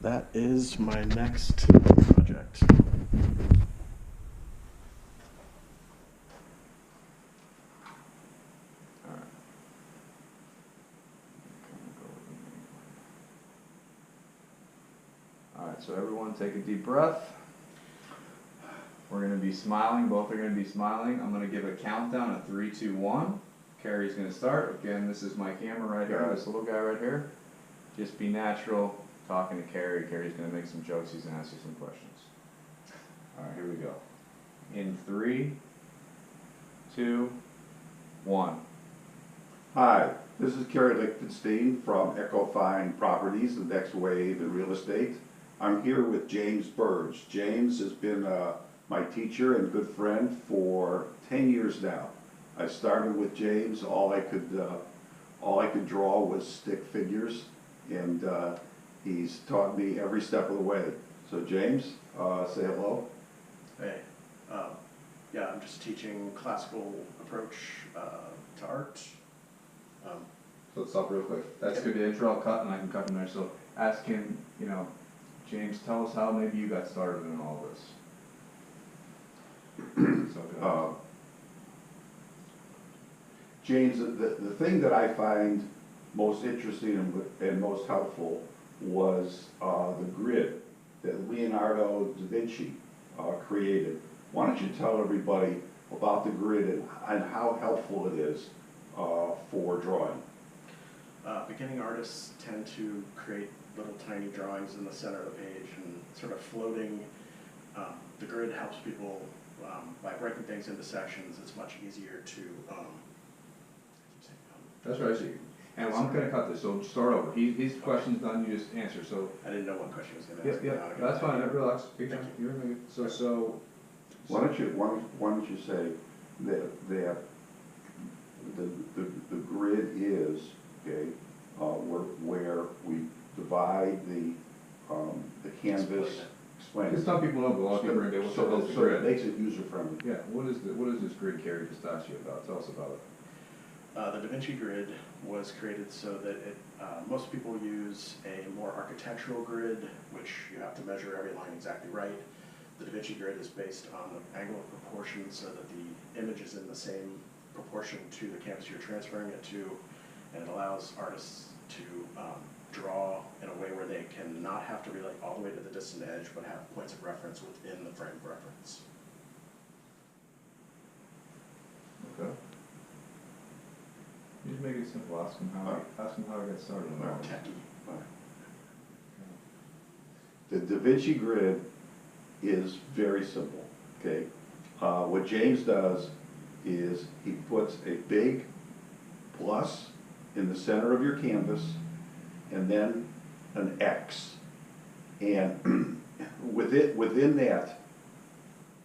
That is my next project. Alright, so everyone take a deep breath. We're going to be smiling, both are going to be smiling. I'm going to give a countdown of 3, 2, 1. Carrie's going to start. Again, this is my camera right here, this little guy right here. Just be natural, talking to Carrie. Carrie's going to make some jokes, he's going to ask you some questions. Alright, here we go. In 3, 2, 1. Hi, this is Kerry Lichtenstein from Ecofine Properties, the next wave in real estate. I'm here with James Burge. James has been my teacher and good friend for 10 years now. I started with James. All I could draw was stick figures, and he's taught me every step of the way. So James, say hello. Hey, yeah, I'm just teaching classical approach to art. So let's stop real quick. That's good to intro, I'll cut and I can cut from there. So ask him, James, tell us how maybe you got started in all this. So good. James, the thing that I find most interesting and most helpful was the grid that Leonardo da Vinci created. Why don't you tell everybody about the grid and how helpful it is for drawing? Beginning artists tend to create little tiny drawings in the center of the page and sort of floating. The grid helps people by breaking things into sections. It's much easier to. That's right, I see. And I'm going to cut this, so start over. His question's done, you just answer. So I didn't know what question was going to ask. yeah, that's fine. Relax. You're good. So Why don't you say that the grid is okay, where we divide the canvas. Explain because it. some people know, but a lot of people are going to be able to So it makes it user friendly. Yeah, what is this grid Carrie just asked you about? Tell us about it. The Da Vinci grid was created so that most people use a more architectural grid, which you have to measure every line exactly right. The Da Vinci grid is based on the angle of proportion so that the image is in the same proportion to the canvas you're transferring it to, and it allows artists to draw in a way where they can not have to relate all the way to the distant edge, but have points of reference within the frame of reference. Okay. You just make it simple. Ask him how he got started. Or techie. The Da Vinci grid is very simple, okay? What James does is he puts a big plus in the center of your canvas and then an X. And within that,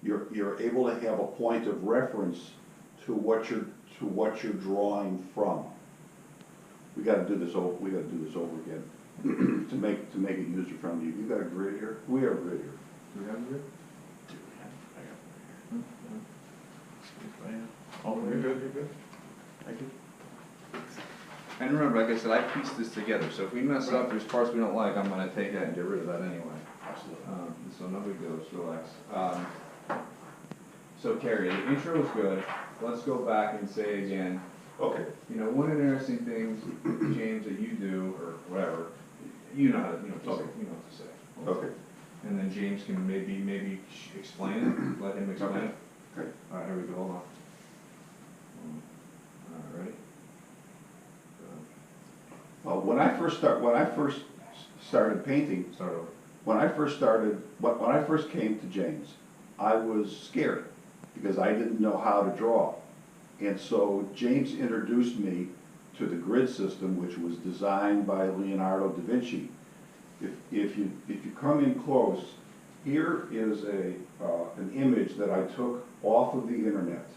you're able to have a point of reference to what you're drawing from. We got to do this over. We got to do this over again to make it user friendly. You got a grid here. We have a grid here. Do we have a grid? Oh, You're good. You're good. Thank you. And remember, like I said, I pieced this together. So if we mess up, there's parts we don't like. I'm going to take that and get rid of that anyway. Absolutely. So no big deal. Just relax. So Carrie, the intro was good. Let's go back and say again. Okay. One of the interesting things, James, that you do or whatever, you know how to, Okay. you know what to say. Okay. And then James can maybe explain it. Let him explain Okay. it. Okay. All right, here we go. Hold on. All right, ready? When I first started painting, Start over. when I first came to James, I was scared because I didn't know how to draw. And so James introduced me to the grid system, which was designed by Leonardo da Vinci. If you come in close, here is an image that I took off of the internet.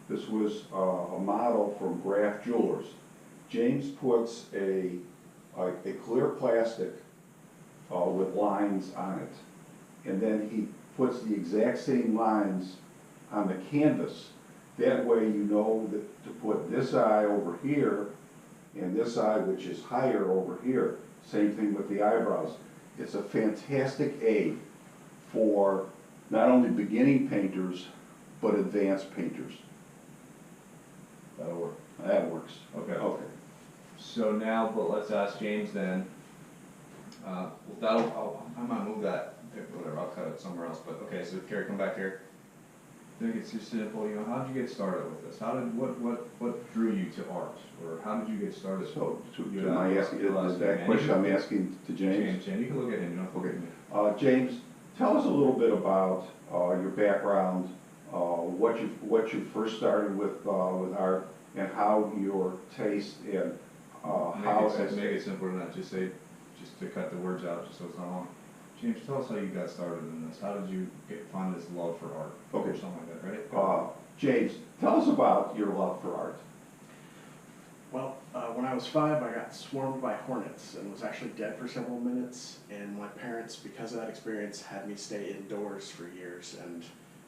This was a model from Graf Jewelers. James puts a clear plastic with lines on it, and then he puts the exact same lines on the canvas. That way you know that to put this eye over here and this eye, which is higher, over here. Same thing with the eyebrows. It's a fantastic aid for not only beginning painters, but advanced painters. That'll work. That works. Okay. Okay. So now, but let's ask James then. I might move that, whatever, I'll cut it somewhere else, but, okay, so Carrie, come back here. I think it's just simple, you know, how did you get started with this? What drew you to art? Or how did you get started? So, You am I asking, is that question I'm asking to James? James, you can look at him, you don't have to look at me. James, tell us a little bit about your background, what you first started with art, and how your taste and Make it simpler than that, just to cut the words out, just so it's not long. James, tell us how you got started in this. How did you find this love for art? Okay. Or something like that, right? James, tell us about your love for art. Well, when I was 5, I got swarmed by hornets and was actually dead for several minutes. And my parents, because of that experience, had me stay indoors for years. And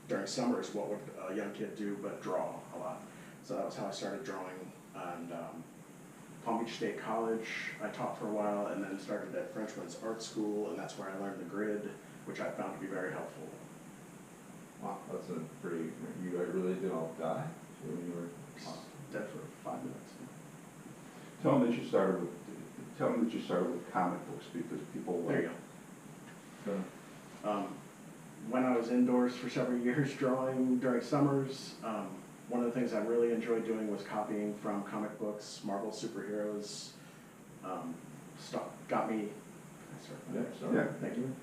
during summers, what would a young kid do but draw a lot? So that was how I started drawing. And Palm Beach State College, I taught for a while, and then started at Frenchman's Art School, and that's where I learned the grid, which I found to be very helpful. Wow, that's a pretty, you really did all die when you were, wow. Dead for 5 minutes. Tell them that you started with comic books, because people There you So, go. When I was indoors for several years drawing during summers, one of the things I really enjoyed doing was copying from comic books, Marvel superheroes. Got me. yeah, sorry. Yeah. Thank you.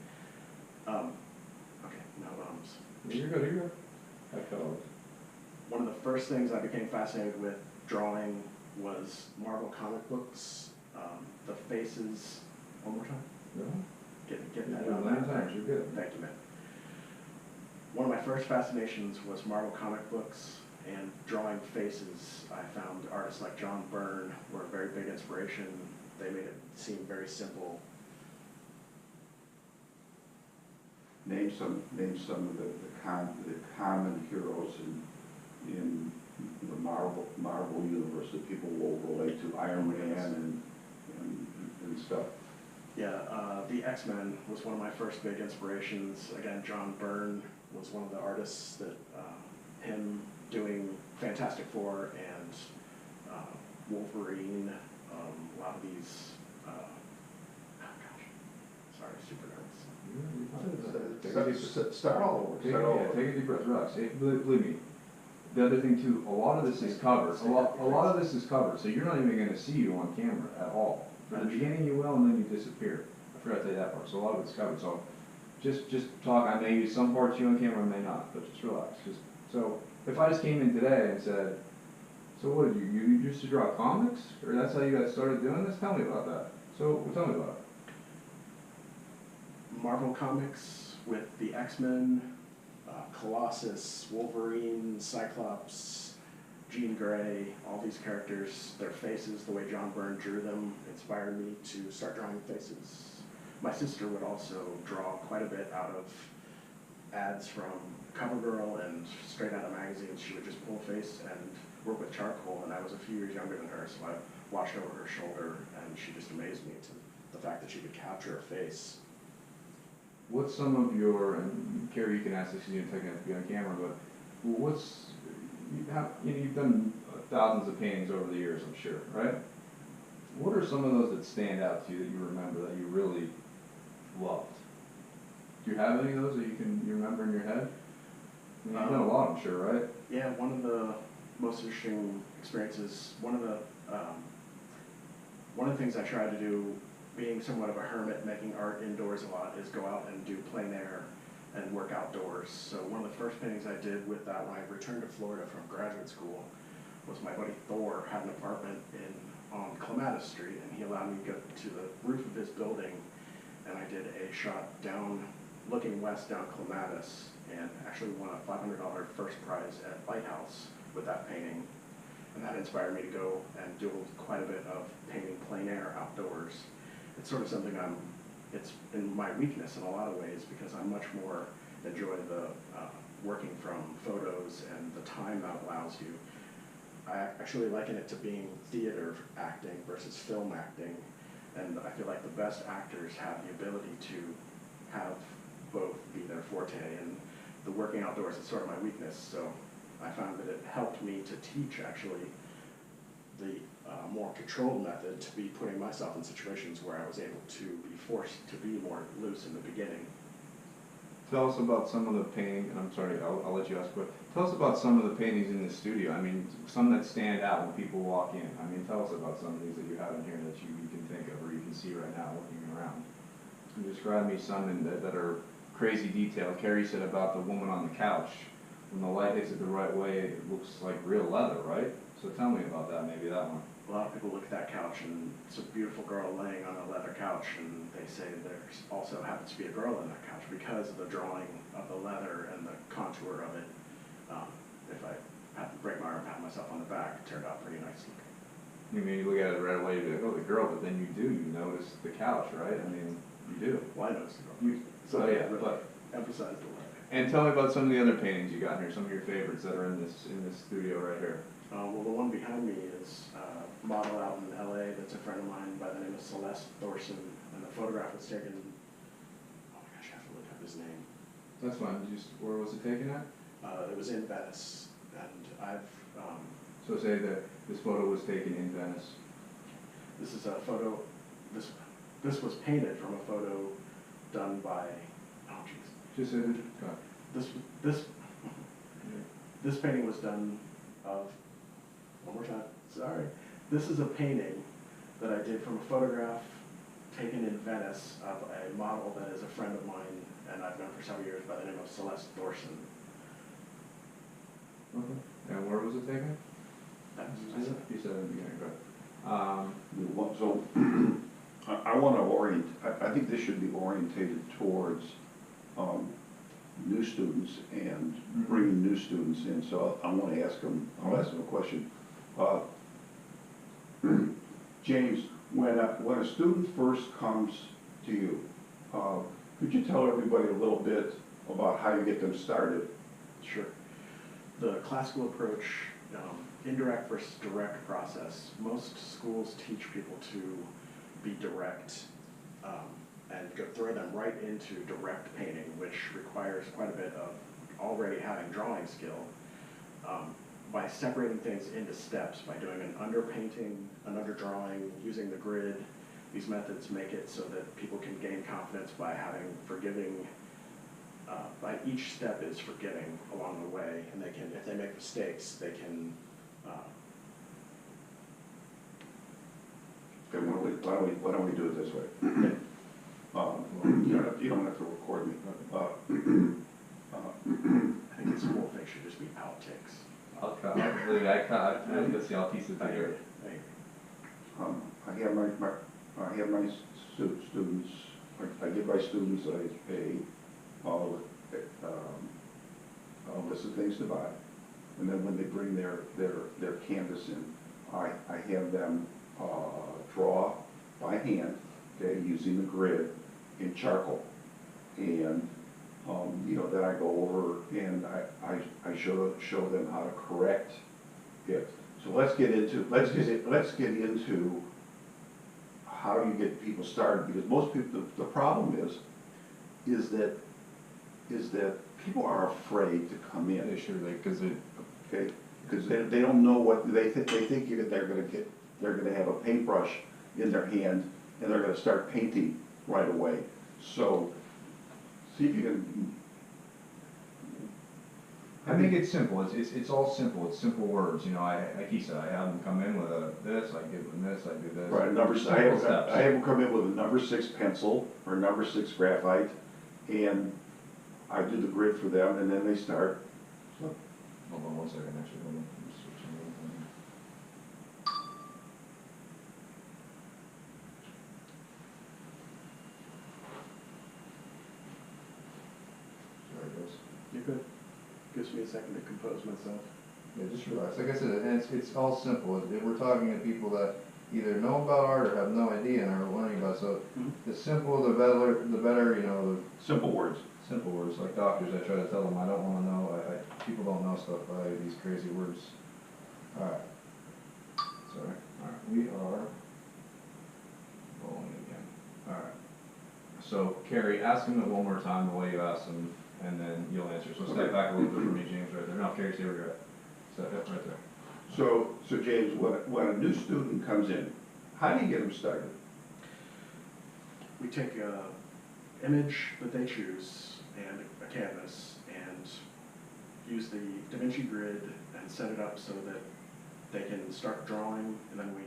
Okay, no bums. You're good, you're good. I cut all this. One of the first things I became fascinated with drawing was Marvel comic books. The faces. One more time. Yeah. Getting that You're out. good, 9 times, you're good. Thank you, man. One of my first fascinations was Marvel comic books and drawing faces. I found artists like John Byrne were a very big inspiration. They made it seem very simple. Name some of the common heroes in the Marvel universe that people will relate to, Iron Man and stuff. Yeah, the X-Men was one of my first big inspirations. Again, John Byrne was one of the artists that, him doing Fantastic Four and Wolverine, a lot of these, sorry, super nerds. Start all over. Take a deep breath, relax. Believe me. The other thing too, a lot of this is covered. A lot of this is covered, so you're not even going to see you on camera at all. For the beginning you will, and then you disappear. I forgot to tell you that part. So a lot of it's covered. So just talk. I may use some parts you on camera, I may not, but just relax. So if I just came in today and said, "So what did you used to draw comics, or that's how you got started doing this?" Tell me about that. So tell me about it. Marvel Comics with the X-Men, Colossus, Wolverine, Cyclops, Jean Grey, all these characters, their faces, the way John Byrne drew them, inspired me to start drawing faces. My sister would also draw quite a bit out of ads from CoverGirl and straight out of magazines. She would just pull a face and work with charcoal, and I was a few years younger than her, so I watched over her shoulder, and she just amazed me to the fact that she could capture a face. What's some of your, and Carrie, you can ask this because you didn't take it to be on camera, but you've done thousands of paintings over the years, I'm sure, right? What are some of those that stand out to you that you remember that you really loved? Do you have any of those that you remember in your head? I mean, you've done a lot, I'm sure, right? Yeah, one of the most interesting experiences, one of the things I try to do, being somewhat of a hermit, making art indoors a lot, is go out and do plein air and work outdoors. So one of the first paintings I did with that when I returned to Florida from graduate school was my buddy Thor had an apartment on Clematis Street, and he allowed me to go to the roof of his building, and I did a shot down, looking west down Clematis, and actually won a $500 first prize at Lighthouse with that painting. And that inspired me to go and do quite a bit of painting plein air outdoors. It's sort of something it's in my weakness in a lot of ways, because I much more enjoy the working from photos and the time that allows you. I actually liken it to being theater acting versus film acting. And I feel like the best actors have the ability to have both be their forte, and the working outdoors is sort of my weakness, so I found that it helped me to teach actually the more controlled method, to be putting myself in situations where I was able to be forced to be more loose in the beginning. Tell us about some of the painting, and I'm sorry, I'll let you ask, but tell us about some of the paintings in the studio. I mean, some that stand out when people walk in. I mean, tell us about some of these that you have in here that you can think of or you can see right now looking around. And describe me some that are crazy detail. Carrie said about the woman on the couch. When the light hits it the right way, it looks like real leather, right? So tell me about that, maybe that one. A lot of people look at that couch and it's a beautiful girl laying on a leather couch, and they say there's also happens to be a girl in that couch because of the drawing of the leather and the contour of it. If I had to break my arm and pat myself on the back, it turned out pretty nice looking. You mean, you look at it right away, you go, oh, the girl, but then you notice the couch, right? I mean, you do. Well, I noticed the girl. You, so yeah, but, Emphasize the leather. and tell me about some of the other paintings you got here, some of your favorites that are in this studio right here. Well, the one behind me is a model out in LA that's a friend of mine by the name of Celeste Thorson, and the photograph was taken, oh my gosh, I have to look up his name. That's fine. Where was it taken at? It was in Venice, and I've, So say that this photo was taken in Venice. this is a photo, this was painted from a photo done by, oh jeez. Just say that. This painting was done of, one more time, sorry. This is a painting that I did from a photograph taken in Venice of a model that is a friend of mine, and I've known for several years, by the name of Celeste Thorson. Okay. And where was it taken? You said in the beginning, right? So, I want to I think this should be orientated towards new students and bringing new students in. So I want to ask them, I'll ask them a question. James, when a student first comes to you, could you tell everybody a little bit about how you get them started? Sure. The classical approach, indirect versus direct process. Most schools teach people to be direct and throw them right into direct painting, which requires quite a bit of already having drawing skill. By separating things into steps, by doing an underpainting, an underdrawing, using the grid, these methods make it so that people can gain confidence by having forgiving, by each step is forgiving along the way, and they can, if they make mistakes, they can. Okay, why don't we do it this way? You don't have to record me. I think this whole thing should just be outtakes. Let's see, I'll piece it together. I have my students, I give my students a list of things to buy, and then when they bring their canvas in, I have them draw by hand, okay, using the grid in charcoal, and then I go over and I show them how to correct it. So let's get into how you get people started, because most people, the problem is that people are afraid to come in. Yeah, sure, because it. Okay, because they don't know what they think. They think they're gonna have a paintbrush in their hand and they're gonna start painting right away. So see if you can. I think it's simple. It's all simple. It's simple words. You know, like he said, I have them come in with this. I give them this. I do this. Right, I have them come in with a number 6 pencil or number 6 graphite, and I do the grid for them, and then they start. Hold on one second, actually. Hold on. I'm switching over. Sorry, guys. You're good. Gives me a second to compose myself. Yeah, just relax. Like I said, and it's all simple. We're talking to people that either know about art or have no idea and are learning about it. So the simpler, the better, you know. Simple words. Simple words, like doctors, I try to tell them I don't want to know. People don't know stuff by these crazy words. All right. Sorry. All right. We are rolling again. Alright. So Carrie, ask him it one more time the way you asked him, and then you'll answer. So step Okay. back a little bit from me, James, right there. No, Carrie, stay where you're at. So, yep, right there. So James, when a new student comes in, how do you get them started? We take a image that they choose and a canvas and use the DaVinci Grid and set it up so that they can start drawing, and then we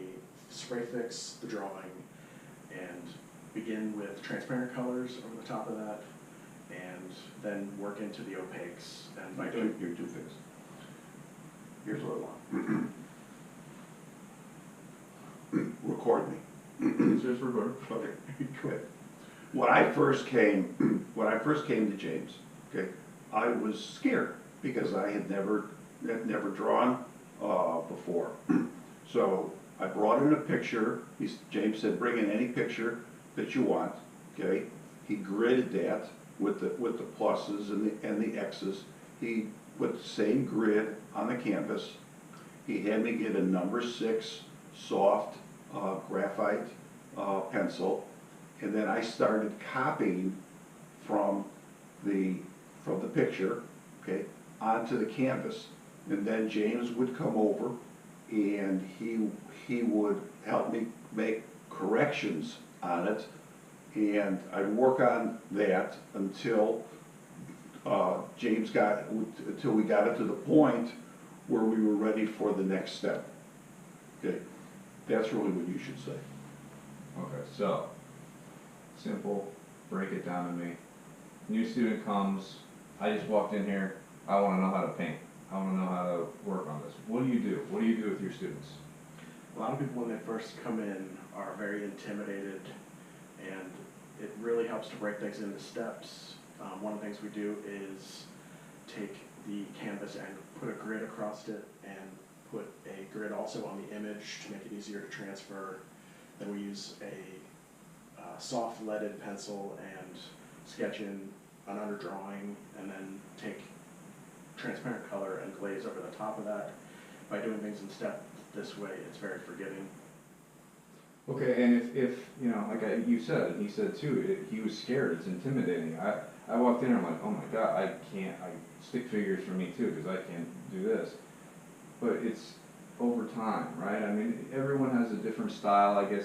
spray fix the drawing and begin with transparent colors over the top of that, and then work into the opaques. And by doing You're too fast. Here's what I want. Record me. Just record. Okay, good. When I first came to James, okay, I was scared because I had never drawn before. So I brought in a picture. James said, bring in any picture that you want. Okay, he gridded that with the pluses and the X's. He put the same grid on the canvas. He had me get a number 6 soft graphite pencil, and then I started copying from the picture, okay, onto the canvas. And then James would come over and he would help me make corrections on it, and I'd work on that until until we got it to the point where we were ready for the next step. Okay, that's really what you should say. Okay, so, simple, break it down to me. New student comes, I just walked in here, I wanna know how to paint. I wanna know how to work on this. What do you do? What do you do with your students? A lot of people, when they first come in, are very intimidated, and it really helps to break things into steps. One of the things we do is take the canvas and put a grid across it, and put a grid also on the image to make it easier to transfer. Then we use a soft leaded pencil and sketch in an underdrawing, and then take transparent color and glaze over the top of that. By doing things in step this way, it's very forgiving. Okay, and if you know, like you said, and he said too, he was scared, it's intimidating. I walked in and I'm like, oh my God, stick figures for me too, because I can't do this. But it's over time, right? I mean, everyone has a different style, I guess